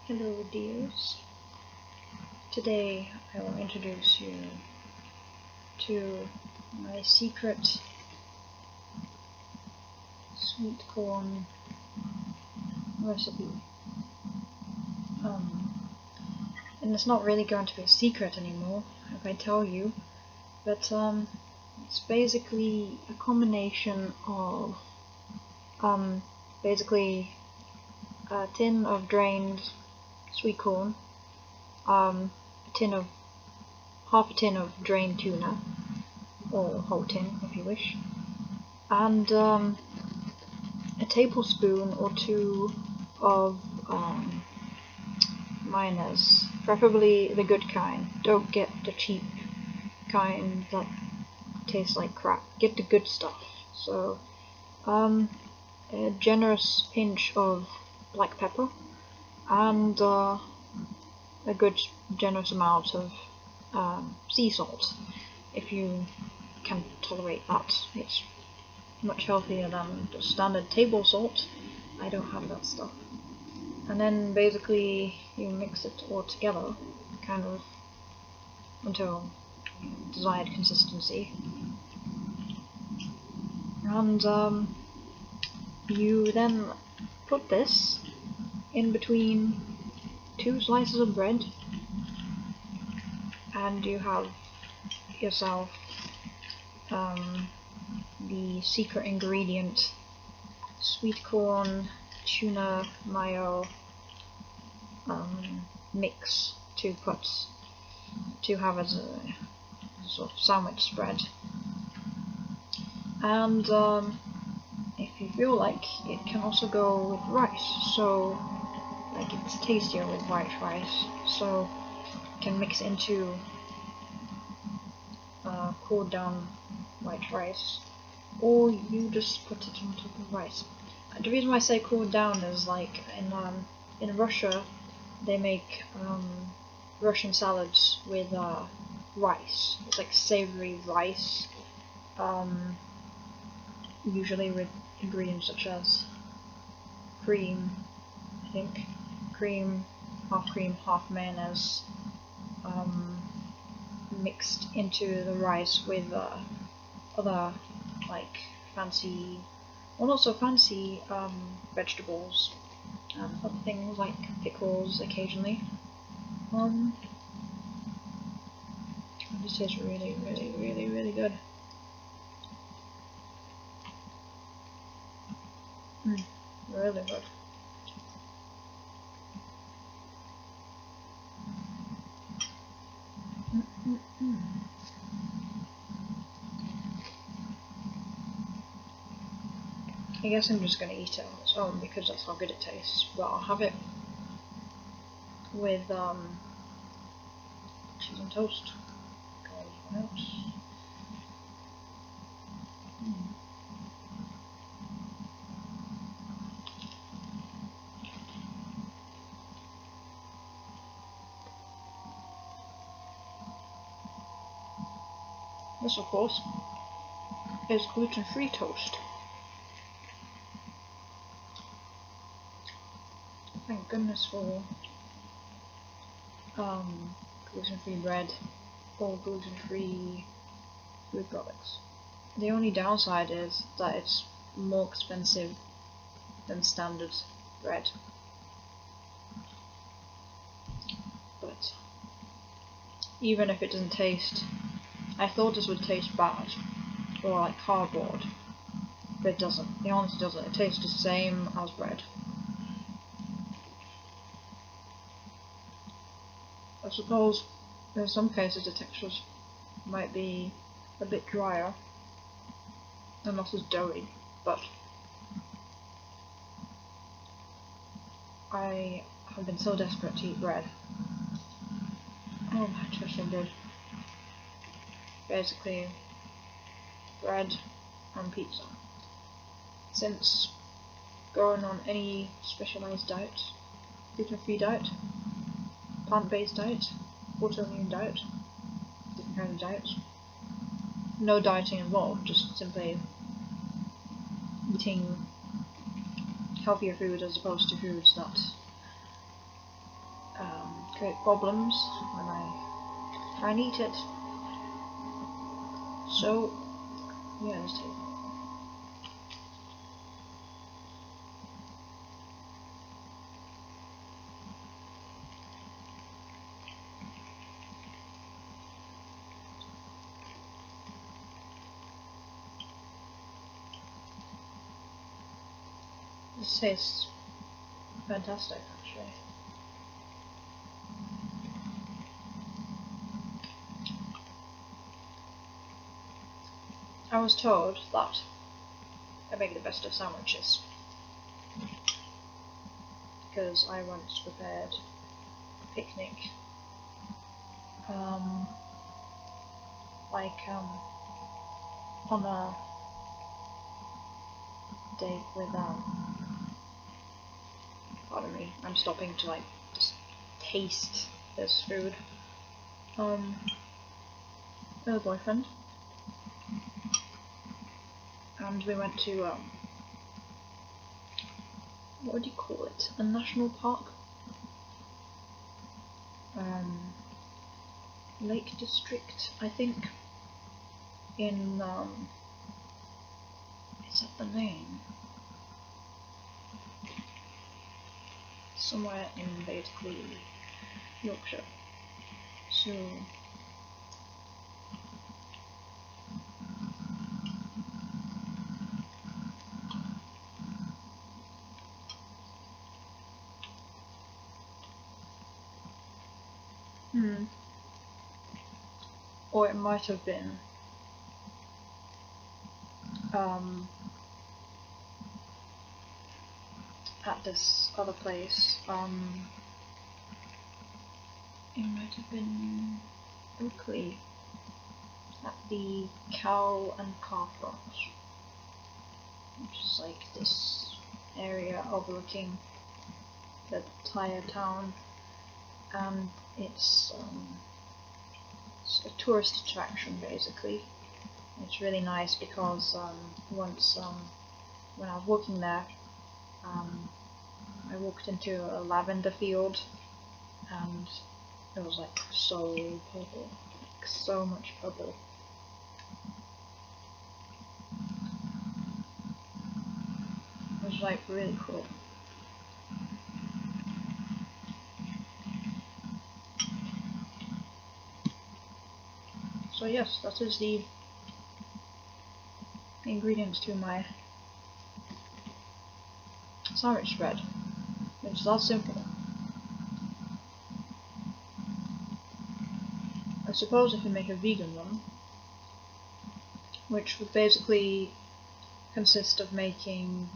Hello dears, today I will introduce you to my secret sweet corn recipe. And it's not really going to be a secret anymore if I tell you, but it's basically a combination of basically a tin of drained sweet corn, half a tin of drained tuna, or whole tin if you wish, and a tablespoon or two of mayonnaise, preferably the good kind. Don't get the cheap kind that tastes like crap. Get the good stuff. So a generous pinch of black pepper, and a good generous amount of sea salt, if you can tolerate that. It's much healthier than the standard table salt. I don't have that stuff. And then basically you mix it all together, kind of until desired consistency, and you then put this in between two slices of bread, and you have yourself the secret ingredient, sweet corn tuna mayo mix to have as a sort of sandwich spread. And if you feel like, it can also go with rice, so like it's tastier with white rice, so you can mix into cooled down white rice, or you just put it on top of rice. The reason why I say cooled down is like in Russia they make Russian salads with rice. It's like savory rice, usually with ingredients such as cream, I think, cream, half mayonnaise, mixed into the rice with other like fancy, well, not so fancy vegetables and other things like pickles occasionally. This tastes really, really, really, really good. Really good. I guess I'm just gonna eat it on its own because that's how good it tastes, but I'll have it with cheese on toast. What else? This, of course, is gluten-free toast. Thank goodness for gluten-free bread or gluten-free food products. The only downside is that it's more expensive than standard bread. But even if it doesn't taste, I thought this would taste bad or like cardboard, but it doesn't. It honestly doesn't. It tastes the same as bread. I suppose in some cases the textures might be a bit drier and not as doughy, but I have been so desperate to eat bread. Oh, that tastes so good. Basically, bread and pizza. Since going on any specialized diet, gluten-free diet, plant-based diet, autoimmune diet, different kinds of diets, no dieting involved, just simply eating healthier food as opposed to foods that create problems when I try and eat it. So, yeah, let's take it. This tastes fantastic, actually. I was told that I make the best of sandwiches because I once prepared a picnic, on a date with pardon me, I'm stopping to just taste this food. With a boyfriend, and we went to what would you call it? A national park? Lake District, I think. In is that the name? Somewhere in basically Yorkshire. So or it might have been at this other place. It might have been Oakley, at the Cow and Calf Ranch, which is like this area overlooking the entire town, and it's a tourist attraction basically. It's really nice because once when I was walking there, I walked into a lavender field, and it was like so purple, like so much purple. It was like really cool. So yes, that is the ingredients to my sandwich spread. It's that simple. I suppose if you make a vegan one, which would basically consist of making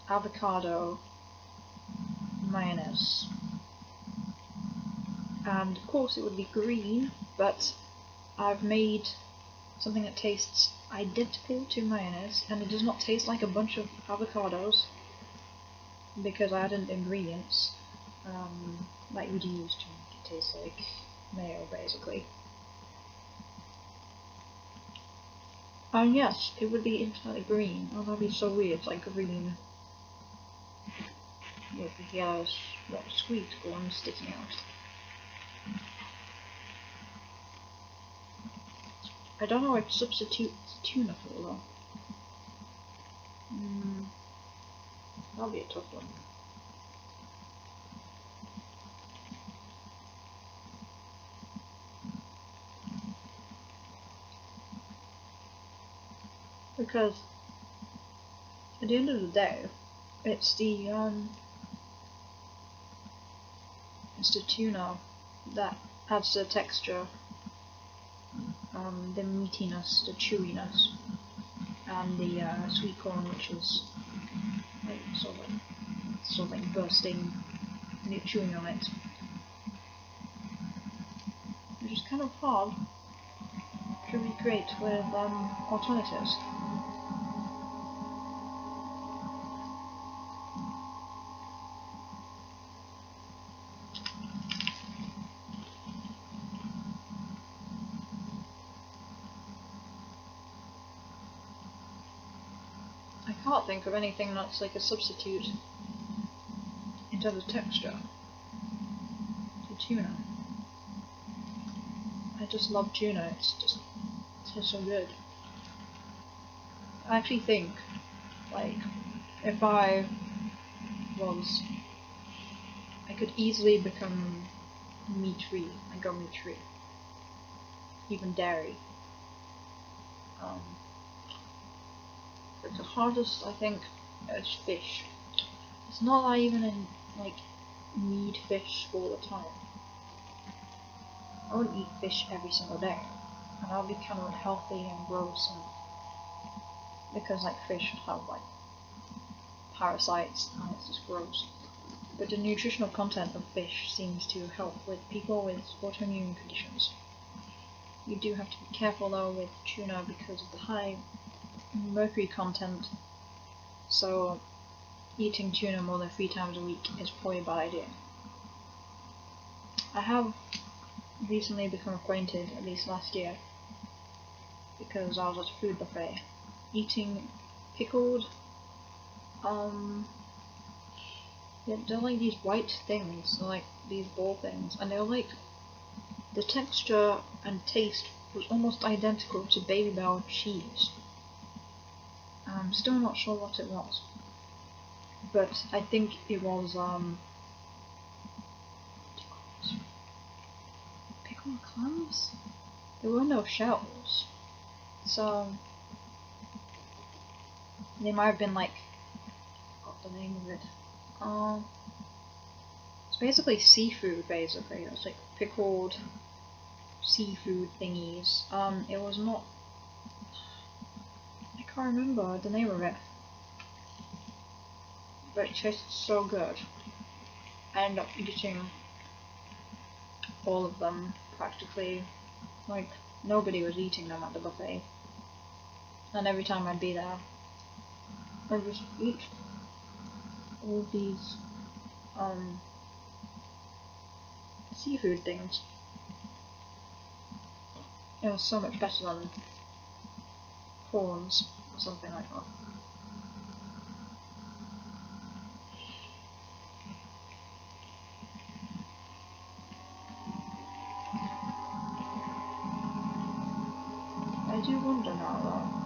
avocado mayonnaise, and of course it would be green, but I've made something that tastes identical to mayonnaise, and it does not taste like a bunch of avocados because I added ingredients that you would use to make it taste like mayo basically. And yes, it would be entirely green. Oh, that'd be so weird. It's like green with yellow sweet corn sticking out. I don't know what to substitute tuna for though. That'll be a tough one. Because at the end of the day, it's the tuna that adds the texture, the meatiness, the chewiness, and the sweet corn, which is like sort of like bursting and you're chewing on it, which is kind of hard to recreate with alternatives. I can't think of anything that's like a substitute it has a texture to tuna. I just love tuna, it tastes so good. I actually think, like, if I could easily become meat-free and go meat-free. Even dairy. But the hardest, I think, is fish. It's not that I even need fish all the time. I wouldn't eat fish every single day, and that would be kind of unhealthy and gross, and because fish have parasites and it's just gross. But the nutritional content of fish seems to help with people with autoimmune conditions. You do have to be careful though with tuna because of the high mercury content, so eating tuna more than 3 times a week is probably a bad idea. I have recently become acquainted, at least last year, because I was at a food buffet, eating pickled, they're these white things, they're these ball things, and they're the texture and taste was almost identical to Baby Bell cheese. I'm still not sure what it was, but I think it was pickled clams? There were no shells, so they might have been got the name of it. It's basically seafood, basically. It's pickled seafood thingies. It was not... I can't remember the name of it. But it tasted so good. I ended up eating all of them, practically. Nobody was eating them at the buffet. And every time I'd be there, I'd just eat all these seafood things. It was so much better than prawns or something like that. I do wonder now though.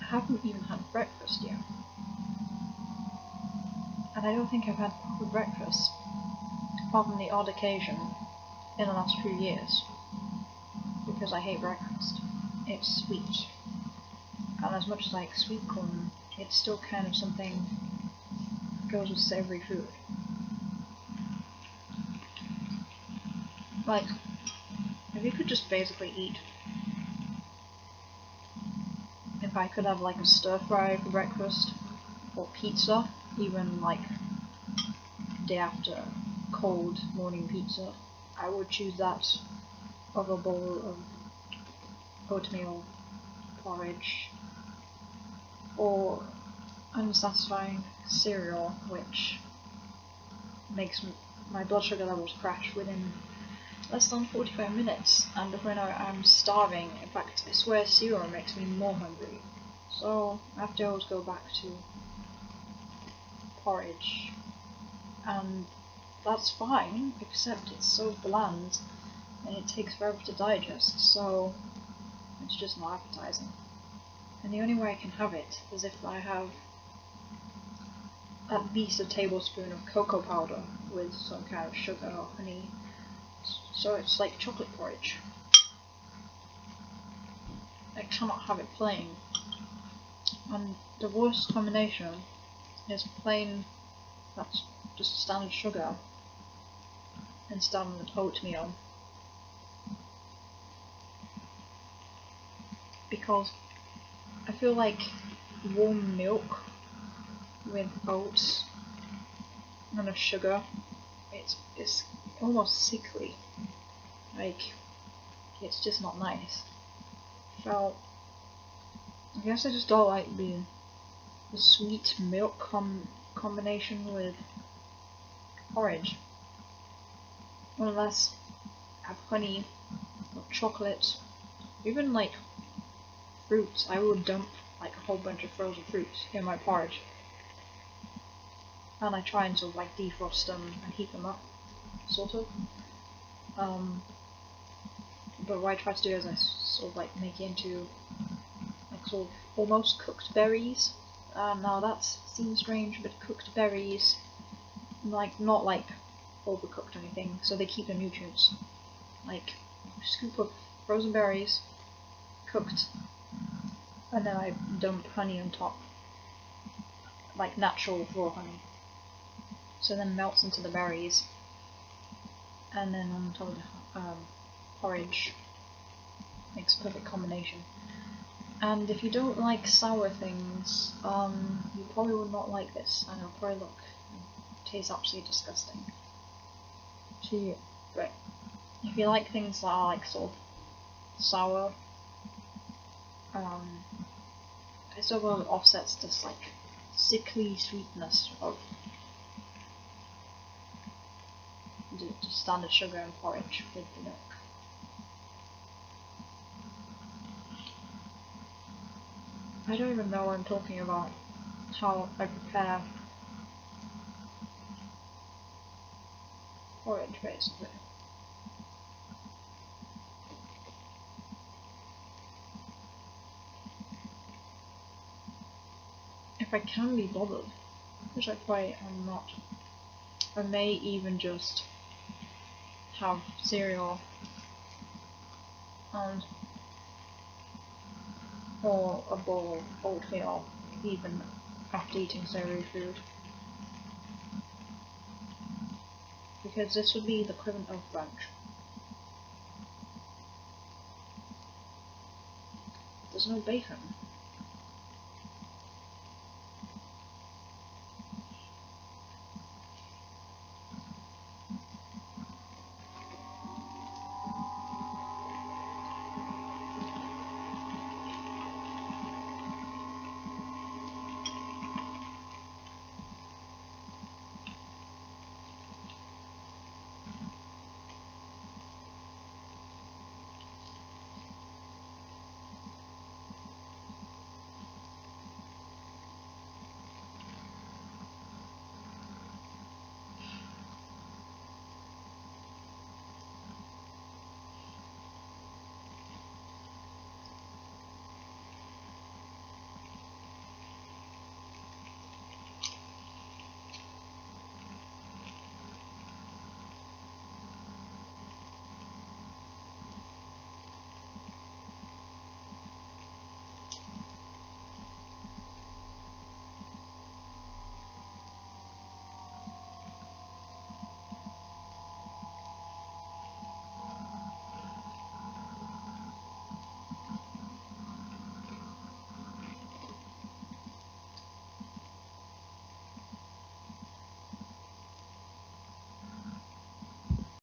I haven't even had breakfast yet. And I don't think I've had proper breakfast, apart from the odd occasion, in the last few years. Because I hate breakfast. It's sweet. And as much as I like Sweetcorn, it's still kind of something that goes with savoury food. If you could just basically eat... If I could have a stir fry for breakfast, or pizza, even day after cold morning pizza, I would choose that over a bowl of oatmeal porridge or unsatisfying cereal, which makes my blood sugar levels crash within less than 45 minutes, and when I'm starving, in fact I swear cereal makes me more hungry, so I have to always go back to porridge, and that's fine, except it's so bland and it takes forever to digest, so it's just not appetizing. And the only way I can have it is if I have at least a tablespoon of cocoa powder with some kind of sugar or honey, so it's like chocolate porridge. I cannot have it plain. And the worst combination is plain, that's just standard sugar, and standard oatmeal. Because I feel like warm milk with oats and a sugar. It's almost sickly. Like, it's just not nice. So I guess I just don't like the sweet milk combination with porridge. Unless I have honey or chocolate, even like fruits. I would dump like a whole bunch of frozen fruits in my porridge, and I try and sort of like defrost them and heat them up, sort of. But what I try to do is I sort of like make it into like sort of almost cooked berries. Now that seems strange, but cooked berries, like not like overcooked or anything, so they keep the nutrients. Like scoop of frozen berries, cooked, and then I dump honey on top, like natural raw honey. So then melts into the berries, and then on top of the porridge, makes a perfect combination. And if you don't like sour things, you probably would not like this, and it'll probably taste absolutely disgusting to you. But if you like things that are like sort of sour, it sort of offsets this like sickly sweetness of the standard sugar and porridge with the milk. I don't even know what I'm talking about, how I prepare porridge basically. If I can be bothered, which I probably am not, I may even just have cereal and or a bowl of oatmeal even after eating savoury food. Because this would be the equivalent of brunch. There's no bacon.